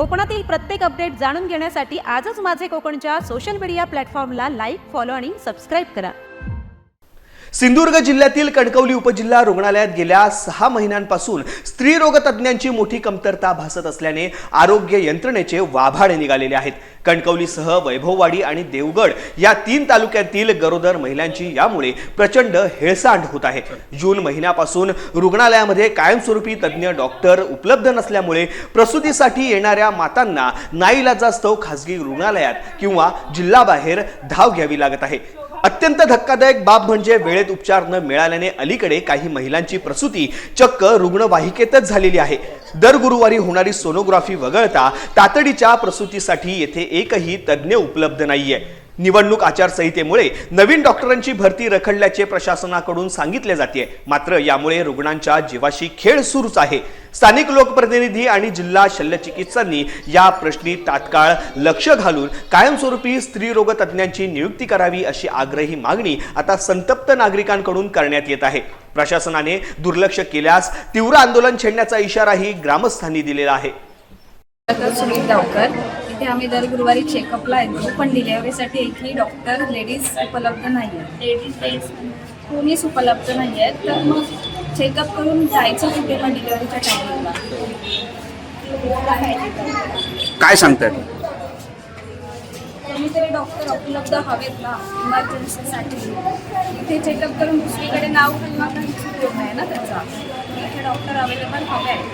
कोकणातील प्रत्येक अपडेट जाणून घेण्यासाठी आजच माझे कोकणच्या सोशल मीडिया प्लॅटफॉर्मला लाईक, फॉलो आणि सबस्क्राईब करा। सिंधुदुर्ग जिल्ह्यातील कणकवली उपजिल्हा रुग्णालयात गेल्या 6 महिन्यांपासून स्त्रीरोग तज्ज्ञांची मोठी कमतरता भासत असल्याने आरोग्य यंत्रणेचे वाभाडे निघालेले आहेत। कणकवलीसह वैभववाडी आणि देवगड या 3 तालुक्यातील गरोदर महिलांची यामुळे प्रचंड हेळसांड होत आहे। जून महिन्यापासून रुग्णालयामध्ये कायमस्वरूपी तज्ज्ञ डॉक्टर उपलब्ध नसल्यामुळे प्रसूतीसाठी येणाऱ्या मातांना नाईलाजास्तव खासगी रुग्णालयात किंवा जिल्हाबाहेर धाव घ्यावी लागत आहे। अत्यंत धक्कादायक बाब म्हणजे वेळेत उपचार न मिळाल्याने अलीकडे काही महिलांची प्रसूती चक्क रुग्णवाहिकेतच झालेली आहे। दर गुरुवारी होणारी सोनोग्राफी वगळता तातडीच्या प्रसूतीसाठी येथे एकही तज्ज्ञ उपलब्ध नाहीये। निवडणूक आचारसंहितेमुळे नवीन डॉक्टरांची भरती रखडल्याचे प्रशासनाकडून सांगितले जाते, मात्र यामुळे रुग्णांच्या जीवाशी खेळ सुरूच आहे। स्थानिक लोकप्रतिनिधी आणि जिल्हा शल्यचिकित्सांनी या प्रश्नी तात्काळ लक्ष घालून कायमस्वरूपी स्त्रीरोग तज्ज्ञांची नियुक्ती करावी अशी आग्रही मागणी आता संतप्त नागरिकांकडून करण्यात येत आहे। प्रशासनाने दुर्लक्ष केल्यास तीव्र आंदोलन छेडण्याचा इशाराही ग्रामस्थांनी दिलेला आहे। सुनील गावकर इथे आम्ही दर गुरुवारी चेकअपला येतो, पण डिलिव्हरीसाठी एकही डॉक्टर लेडीज उपलब्ध नाही आहे। कोणीच उपलब्ध नाही आहेत, तर मग चेकअप करून जायचं कुठे पण डिलिव्हरीच्या टायमिंगला काय सांगतात? कोणीतरी डॉक्टर उपलब्ध हवेत ना इमर्जन्सीसाठी। इथे चेकअप करून दुसरीकडे नाव किंवा काही उपयोग नाही ना त्याचा। इथे डॉक्टर अवेलेबल हवे आहेत,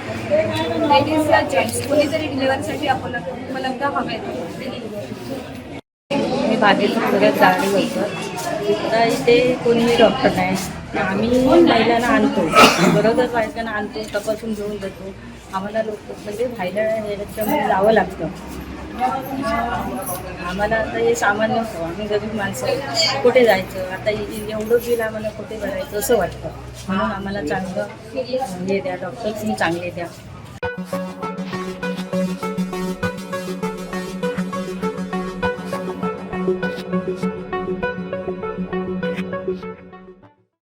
लेडीज या जेंट्स कोणीतरी डिलिव्हरीसाठी उपलब्ध हवेत। मी बागेतून परत जाणे होतं तर इथे कोणीही डॉक्टर नाही। आम्ही महिलांना आणतो, बरोबर बायकांना आणतो, तपासून घेऊन जातो। आम्हाला लोक म्हणजे व्हायला याच्यामध्ये जावं लागतं। आम्हाला आता हे सामान्य होतं, आम्ही गरीब माणसं कुठे जायचं, आता एवढं बिल आम्हाला कुठे भरायचं असं वाटतं। म्हणून आम्हाला चांगलं हे द्या, डॉक्टर तुम्ही चांगले द्या।